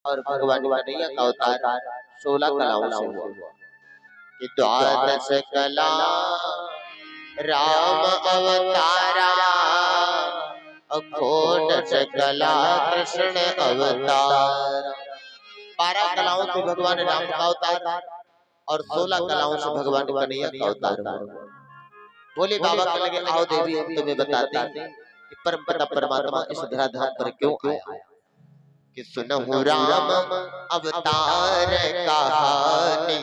और भगवान कन्हैया का अवतार 16 कलाओं से हुआ कि द्वादश कला राम अवतारा अखोटस कला कृष्ण अवतार। 12 कलाओं से भगवान राम का अवतार और 16 कलाओं से भगवान कन्हैया का अवतार हुआ। बोले बाबा के लगे आओ देवी हम तुम्हें बताते हैं कि परम पिता परमात्मा इस धराधाम पर क्यों आया। कि सुनहु राम अवतार कहानी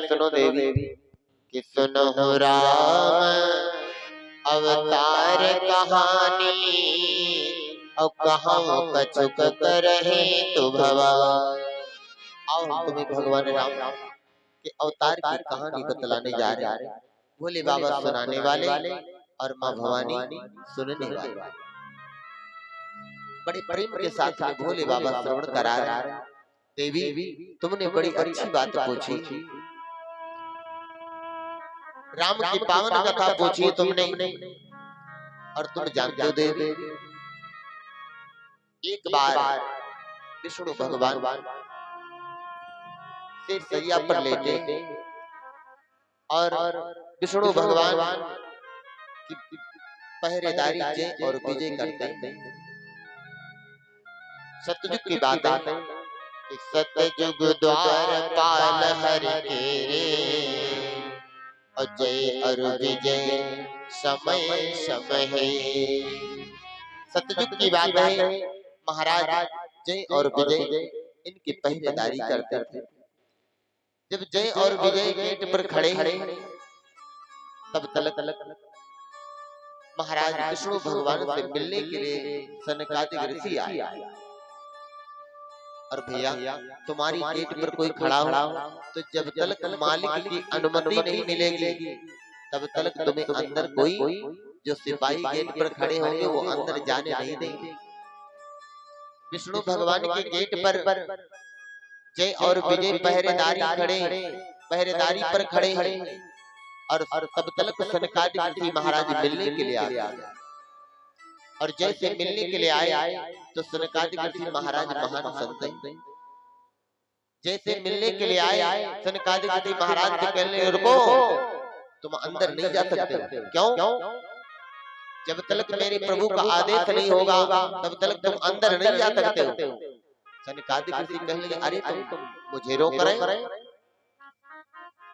सुनो देवी कि सुनहु राम अवतार कहानी और कहाँ कछुक करहे तो भगवान। आओ हम तुम्हें भगवान राम के अवतार की कहानी बतलाने जा रहे हैं। भोले बाबा सुनाने वाले और माँ भवानी सुनने वाले। बड़े प्रेम के साथ में भोले बाबा श्रवण करा रहे हैं। देवी तुमने बड़ी अच्छी बात पूछी, राम की पावन कथा पूछी तुमने और तुम जानते हो देवी एक बार विष्णु भगवान से सैया पर लेटे और विष्णु भगवान की पहरेदारी जय और विजय करते हैं। सतयुग की बात है कि सतयुग द्वार पाल हरि के जय और विजय समय समय। सतयुग की बात है महाराज जय और विजय इनकी पहरेदारी करते थे। जब जय और विजय गेट पर खड़े तब तलक महाराज विष्णु भगवान से मिलने के लिए सनकादिक ऋषि आए और भैया तुम्हारी गेट पर कोई खड़ा हो तो जब तक मालिक की अनुमति नहीं मिलेगी तब तक तुम्हें अंदर कोई जो सिपाही गेट पर खड़े होंगे वो अंदर जाने नहीं देंगे। विष्णु भगवान के गेट पर जय और विजय पहरेदारी पर खड़े हैं और तब तक सनकादिक ऋषि महाराज मिलने के लिए आ गए। और जैसे मिलने के लिए आए तो सनकादिक ऋषि महाराज महान संत हैं। जैसे मिलने के लिए आए सनकादिक ऋषि महाराज से कहने रुको तुम अंदर नहीं जा सकते। क्यों? जब तक मेरे प्रभु का आदेश नहीं होगा तब तक तुम अंदर नहीं जा सकते हो। सनकादिक ऋषि कहने लगे अरे तुम मुझे रोक रहे हो।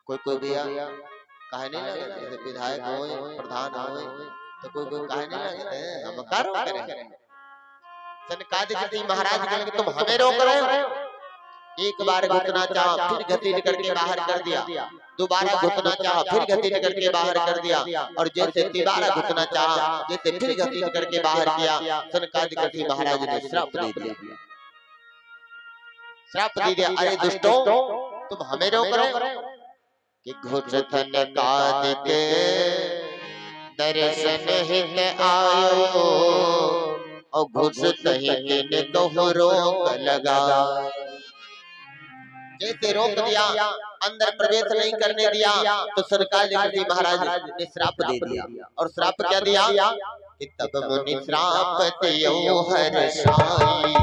कोई भैया कहने लगे जैसे विधायक हो प्रधान हो तो कोई कहने लगते हैं हम क्या रोक रहे हैं। सनकादिक ऋषि महाराज कहने तुम हमें रोक रहे हो। एक बार घुसना चाहा फिर घसीट करके बाहर कर दिया, दोबारा घुसना चाहा फिर घसीट करके बाहर कर दिया और जैसे दोबारा घुसना चाहा जैसे फिर घसीट करके बाहर किया। सनकादिक ऋषि महाराज ने श्राप दे दिया। श्राप दे दिया अरे दुष्टों तुम हमें रोक रहे हो कि घुसथन कादिक दर्शन हित आयो और घुस तही तिन कहो रोक लगा। जैसे रोक दिया, अंदर प्रवेश नहीं करने दिया, तो सनकादिक ऋषि महाराज ने श्राप दे दिया। और श्राप क्या दिया कि तब मुनि श्राप दियो हर साई।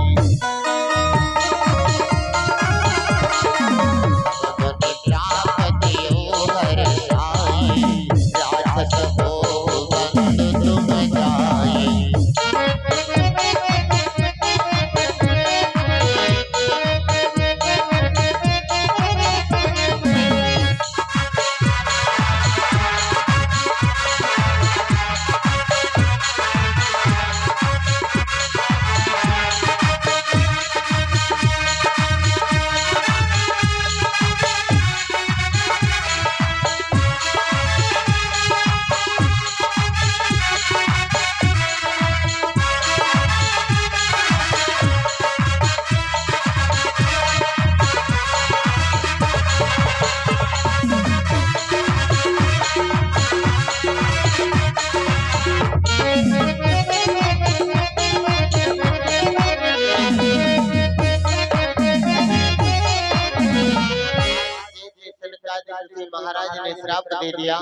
महाराज ने श्राप दे दिया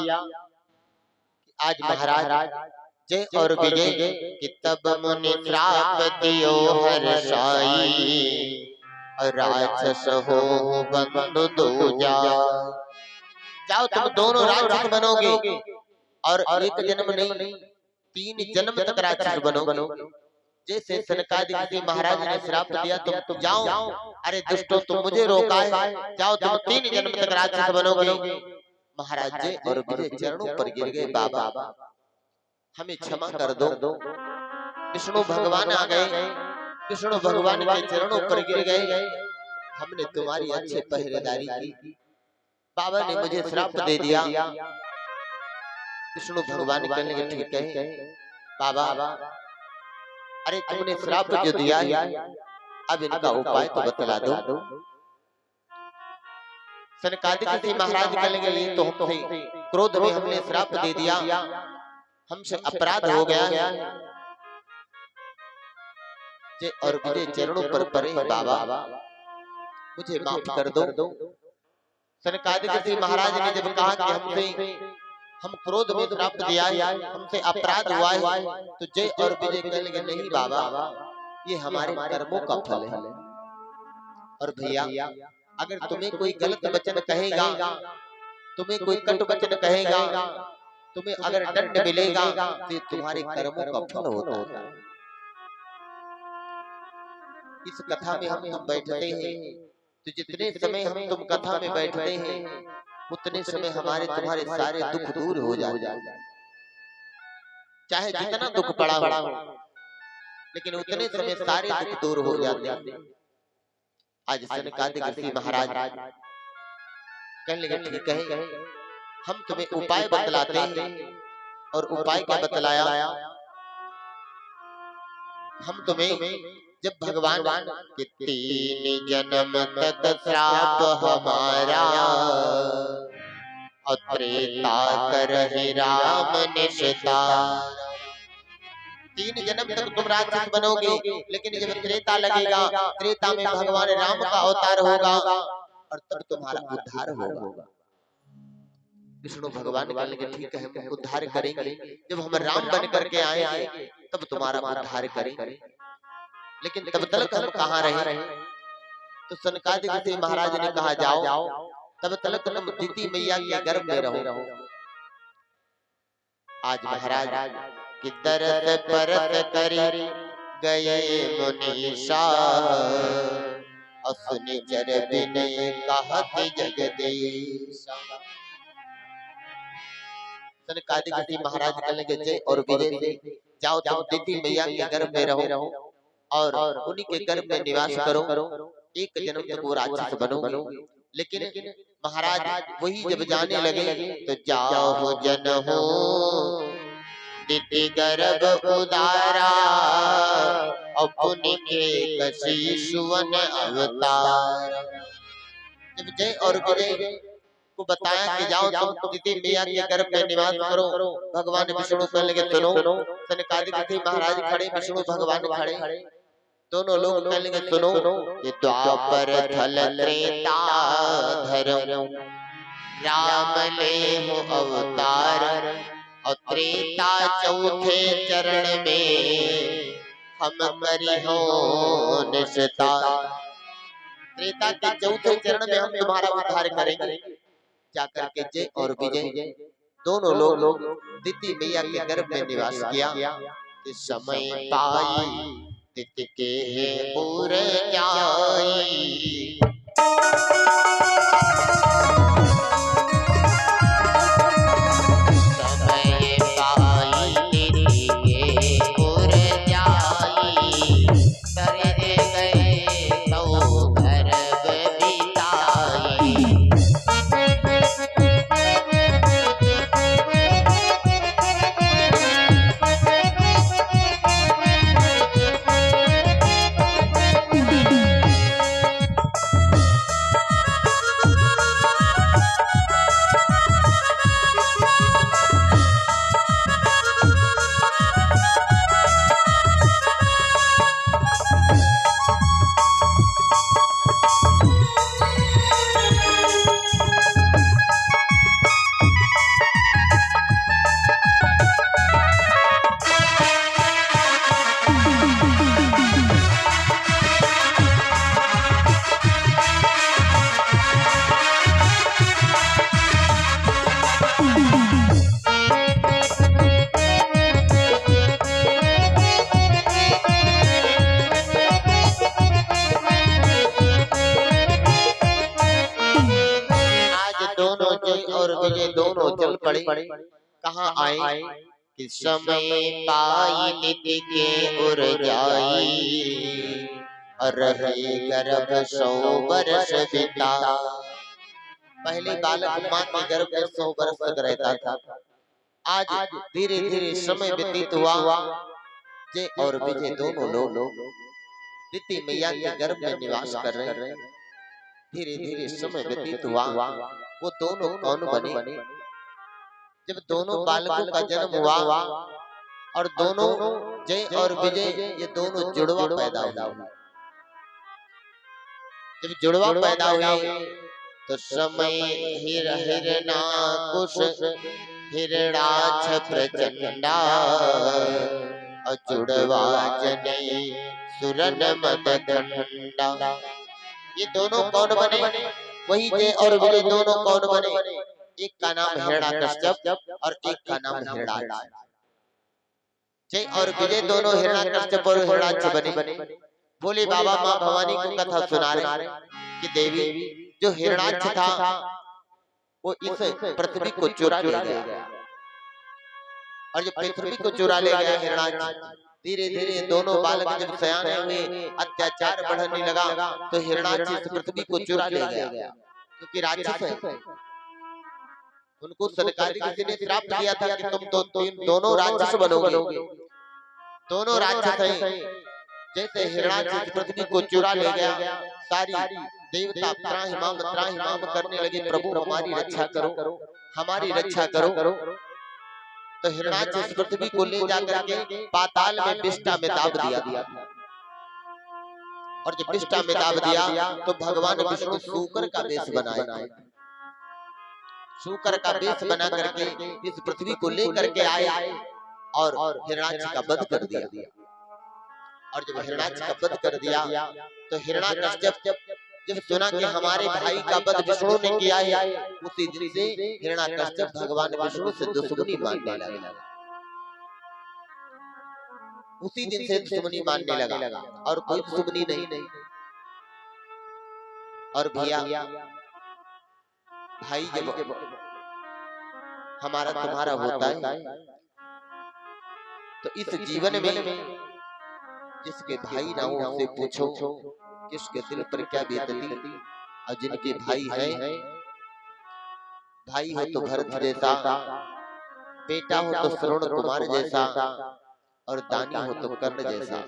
आज महाराज जय और विजय कि तब मुनि श्राप दियो हर साई। राक्षस हो बंधु दूजा। जाओ तुम दोनों राक्षस बनोगे और एक जन्म नहीं 3 जन्म तक राक्षस बनोगे। जैसे सनकादिक ऋषि महाराज ने श्राप दिया तुम जाओ, अरे दुष्टों तुम मुझे रोका है, जाओ तुम 3 जन्म तक राक्षस बनोगे। महाराज जी और विजय चरणों पर गिर गए, बाबा हमें क्षमा कर दो। विष्णु भगवान आ गए, विष्णु भगवान के चरणों पर गिर गए, हमने तुम्हारी अच्छे पहरेदारी की, बाबा ने मुझे श्राप दे दिया। विष्णु भगवान कहने लगे ठीक है बाबा, अरे तुमने श्राप जो दिया अब इनका उपाय तो बतला दो। सनकादिक ऋषि महाराज कहने लगे ये तो हमसे क्रोध में हमने श्राप दे दिया, हमसे अपराध हो गया। जय और विजय चरणों पर पड़े, बाबा मुझे माफ कर दो। सनकादिक ऋषि महाराज ने जब कहा कि हम क्रोध में श्राप दिया है, हमसे अपराध हुआ है, तो जय और विजय कहने लगे नहीं बाबा ये हमारे कर्मों का फल है। और भैया अगर तुम्हें कोई गलत वचन कहेगा, तुम्हें कोई कटु वचन कहेगा, तुम्हें अगर दंड मिलेगा तो तुम्हारे कर्मों का फल होता है। इस कथा में हम तुम बैठते हैं तो जितने समय हम तुम कथा में बैठते हैं उतने समय हमारे तुम्हारे सारे दुख दूर हो जाते हैं। चाहे जितना दुख पड़ा हो लेकिन उतने समय सारे दुख दूर हो जाते हैं। आज सनकादिक ऋषि महाराज कहने लगे ठीक है हम तुम्हें उपाय बतलाते हैं। और उपाय क्या बतलाया, हम तुम्हें जब भगवान के 3 जन्म तक श्राप हमारा और त्रेता करहि राम निष्ठार। 3 जन्म तक तुम राक्षस बनोगे, लेकिन जब त्रेता लगेगा, त्रेता में भगवान राम का अवतार होगा और तब तुम्हारा उद्धार होगा। विष्णु भगवान कहने लगे ठीक है हम उद्धार करेंगे, जब हम राम बन करके आएंगे तब तुम्हारा उद्धार करेंगे। लेकिन तब तक हम कहाँ रहे? तो सनकादिक ऋषि महाराज ने कहा जाओ तब तक तुम दीदी मैया के गर्भ में रहो। आज महाराज कि तरस परस करी गए मुनीषा, असुनि चर विनय कहत जगदीशा। सनकादिक ऋषि महाराज कहने लगे जय और विजय जाओ तुम दीदी मैया के गर्भ में रहो और उन्हीं के गर्भ में निवास करो, 1 जन्म तक वो राक्षस बनो। लेकिन महाराज वही जब जाने लगे तो जाओ जन हो दिति गर्भ उदारा, अपने के कशी सुवन अवतार। जब जय और विजय को बताया कि जाओ तुम दिति मैया के गर्भ में निवास करो। भगवान विष्णु कहने लगे सुनो। सनकादिक ऋषि महाराज खड़े, विष्णु भगवान खड़े, दोनों लोग कहने लगे सुनो कि द्वापर थल त्रेता धर्म राम ले हो अवतार, और त्रेता चौथे चरण में हम करी हो निस्तार। त्रेता के चौथे चरण में हम तुम्हारा उद्धार करेंगे। जाकर के जय और विजय दोनों लोग दिति मैया के गर्भ में निवास किया। इस समय पाई दिति के पुर जाई, समय पाई दिति के पुर जाई, करे गए तो गर्भ बिताई। विजय दोनों चल पड़े। कहाँ आए कि समय पाई दिति के उर जाई, और रहे गर्भ 100 वर्ष बिता। पहले बालक मां के गर्भ में 100 वर्ष तक रहता था। आज धीरे धीरे समय व्यतीत हुआ। जय और विजय दोनों लोग दिति मैया के गर्भ में निवास कर रहे। धीरे धीरे समय व्यतीत हुआ। वो दोनों कौन बने? जब दोनों बालकों का जन्म हुआ और दोनों जय और विजय ये दोनों जुड़वा पैदा हुआ। जब जुड़वा पैदा हुए तो समय हिरणाकुश हिरणाक्ष प्रचंडा, और जुड़वा जने सुरन मदखंडा। ये दोनों कौन बने? वही जय और विजय दोनों कौन बने? एक का नाम हिरण्यकश्यप और एक का नाम हिरणाक्ष। जय और विजय दोनों हिरण्यकश्यप और हिरणाक्ष बने। बोले बाबा माँ भवानी को कथा सुना रहे कि देवी जो हिरणाक्ष था वो इस पृथ्वी को चुरा ले गया, और जब पृथ्वी को चुरा ले गया हिरणाक्ष, धीरे धीरे दोनों बालक जब सयाने हुए, अत्याचार बढ़ने लगा, तो हिरणाक्ष इस पृथ्वी को चुरा ले गया, क्योंकि राक्षस है। उनको सरकारी किसी ने श्राप दिया था कि तुम दोनों राक्षस बनोगे। दोनों राक्षस हैं। जैसे हिरणाक्ष पृथ्वी को चुरा ले गया, सारी देवता त्राहिमाम करने लगे, प्रभु हमारी रक्षा करो, हमारी रक्षा करो। तो हिरणाक्ष पृथ्वी को ले जाकर के पाताल में विष्ठा में दाब दिया। और जब विष्ठा में दाब दिया तो भगवान विष्णु शूकर का वेश बनाए। शूकर का वेश बना करके इस पृथ्वी को लेकर के आए और हिरणाक्ष का वध कर दिया। और जब हिरणाक्ष का वध कर दिया तो हिरणाक्ष जब सुना कि हमारे भाई का वध विष्णु ने किया है, उसी दिन से हिरणाक्ष भगवान विष्णु से दुश्मनी मानने लगा। उसी दिन से दुश्मनी मानने लगा, और कोई दुश्मनी नहीं। और भैया भाई जब हमारा तुम्हारा होता है तो इस जीवन में जिसके भाई ना हो उनसे पूछो किसके दिल पर क्या बीतती। और जिनके भाई है, भाई हो तो भरत जैसा, बेटा हो तो श्रवण कुमार जैसा, और दानी हो तो कर्ण जैसा,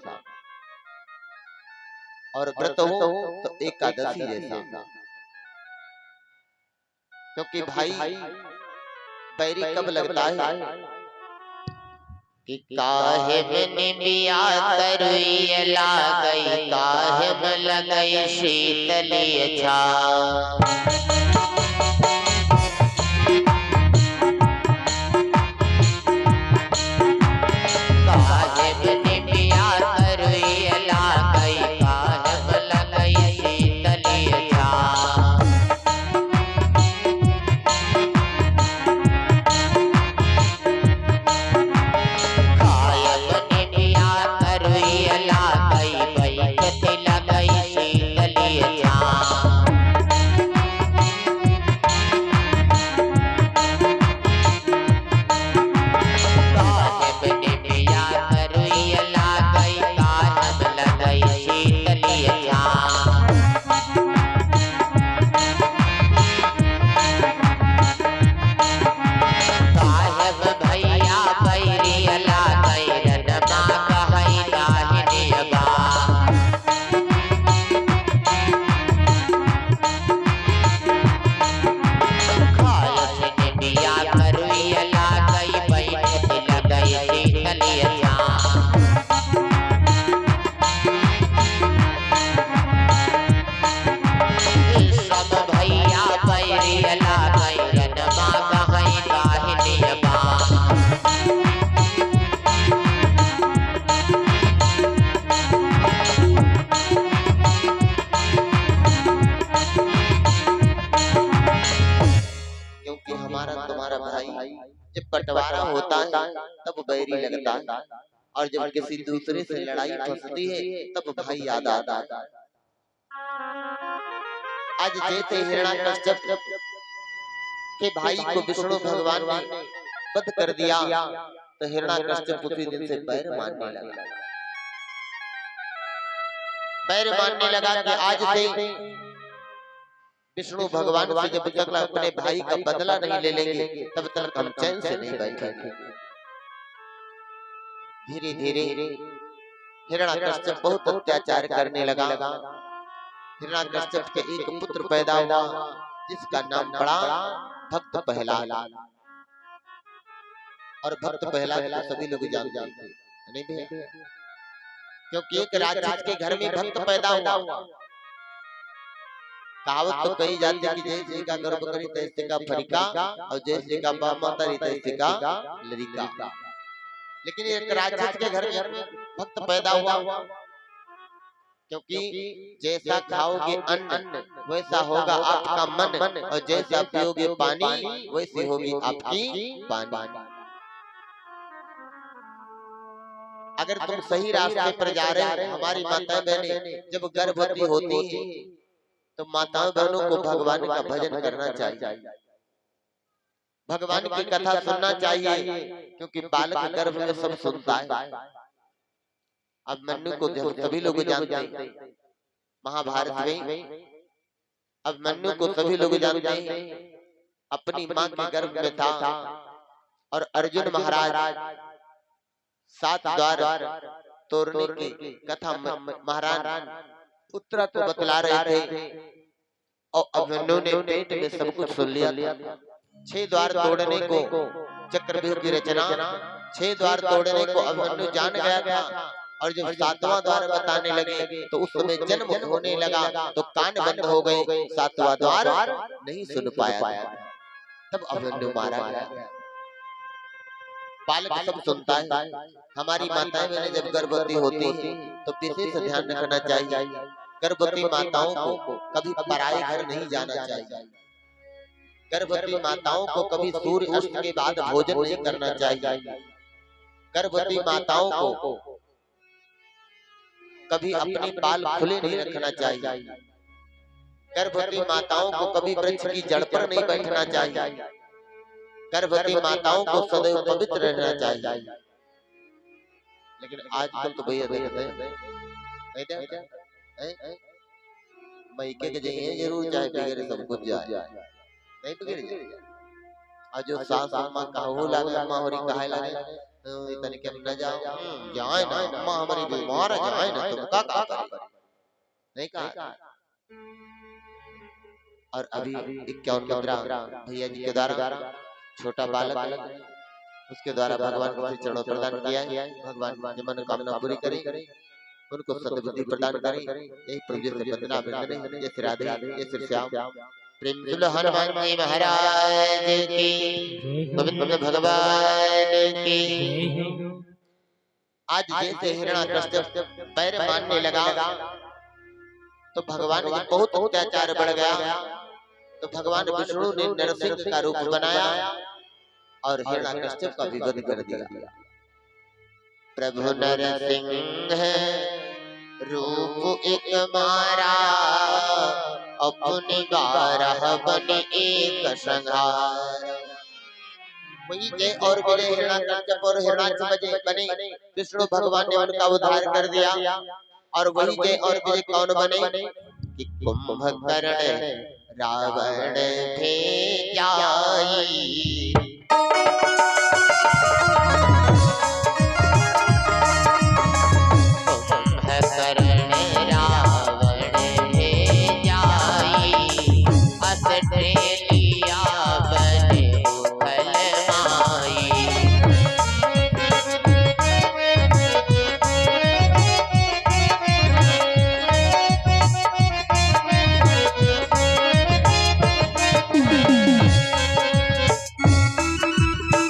और व्रत हो तो एकादशी जैसा। क्योंकि भाई बैरी कब लगता है कि काहे में निबिया तरुई लागई, काहे में लगई शीतली छा। जब बंटवारा होता है तब बैरी लगता है, और जब किसी दूसरे से लड़ाई फंसती है तब भाई याद आता है। आज जैसे हिरण्याकश्यप के भाई को विष्णु भगवान ने वध कर दिया तो हिरण्याकश्यप उसी दिन से बैर मानने लगा। बैर मानने लगा कि आज से विष्णु भगवान से जब तक अपने भाई का बदला नहीं ले लेंगे तब तक हम चैन से नहीं बैठेंगे। धीरे धीरे हिरण्याकश्यप बहुत अत्याचार करने लगा। हिरण्याकश्यप के एक पुत्र पैदा हुआ जिसका नाम पड़ा भक्त प्रहलाद। और भक्त प्रहलाद को सभी लोग जानते हैं, नहीं भैया? क्योंकि एक राक्षस के घर में भक्त पैदा हुआ। कहावत तो कही जाती है कि जैसे का गर्भ करी तैसे का फरिका, और जैसे का बाप माता रही तैसे का लड़का। लेकिन एक राक्षस के घर में भक्त पैदा हुआ, क्योंकि जैसा खाओगे अन्न वैसा होगा आपका मन, और जैसा पियोगे पानी वैसी होगी आपकी पानी। अगर तुम सही रास्ते पर जा रहे हो, हमारी माताएं बहनें जब गर्भवती होती हैं तो माताओं बहनों को भगवान का भजन करना चाहिए, भगवान की कथा सुनना चाहिए, क्योंकि बालक गर्भ में सब सुनता है। अब मन्नु को सभी लोग जानते हैं महाभारत में। अब मन्नु को सभी लोग जानते हैं, अपनी मां के गर्भ में था, और अर्जुन महाराज 7 द्वार तोड़ने की कथा महाराज उत्तरा तो बतला रहे थे, और अभिमन्यु ने पेट में सब कुछ सुन लिया। 6 द्वार तोड़ने को चक्रव्यूह की रचना, 6 द्वार तोड़ने को अभिमन्यु जान गया था, और जब 7वां द्वार बताने लगे तो उस समय जन्म होने लगा तो कान बंद हो गए, 7वां द्वार नहीं सुन पाया। तब अभिमन्यु मारा गया। बालक सब सुनता है। हमारी माताएं बहनें जब गर्भवती होती है तो विशेष ध्यान रखना चाहिए। गर्भवती माताओं को कभी पराये घर नहीं जाना चाहिए। गर्भवती माताओं को कभी सूर्य अस्त के बाद भोजन नहीं करना चाहिए। गर्भवती माताओं को कभी अपने बाल खुले नहीं रखना चाहिए। गर्भवती माताओं को कभी वृक्ष की जड़ पर नहीं बैठना चाहिए। गर्भवती माताओं को सदैव पवित्र रहना चाहिए। लेकिन आजकल तो भैया देखते हैं मैके के जाइए जरूर चाहे बिगड़े सब कुछ जाए, नहीं बिगड़ जाए। और जो सास मां कहू लागे अम्मा हमारी काहे लागे इतने के न जाओ जाए ना अम्मा हमारी बीमार है, जाए ना तुम का करे नहीं कहा। और अभी 51 मुद्रा भैया जी के द्वारा छोटा बालक उसके द्वारा भगवान के चरणों प्रदान किया है। भगवान की मनोकामना पूरी करें, उनको सद्बुद्धि प्रदान करें। यही प्रभु से वंदना अभिनंदन। जय श्री राधे, जय श्री श्याम। प्रेम से बोलो हनुमान जी महाराज की, गोविंद भगवान की। आज जैसे हिरण्याकश्यप पैर मानने लगा तो भगवान की बहुत अत्याचार बढ़ गया। तो भगवान विष्णु ने नरसिंह का रूप बनाया और हिरण्याकश्यप का भी वध कर दिया। प्रभु नरसिंह रूप एक मारा, अपनी 12 बने एक संहार। वही जय और विजय हिरण्याकश्यप और हिरण्याक्ष बने, विष्णु भगवान ने उनका उद्धार कर दिया। और वही जय और विजय कौन बने कि कुंभकर्ण रावण भेजाई। कुंभकर्ण रावण भेजाई, अस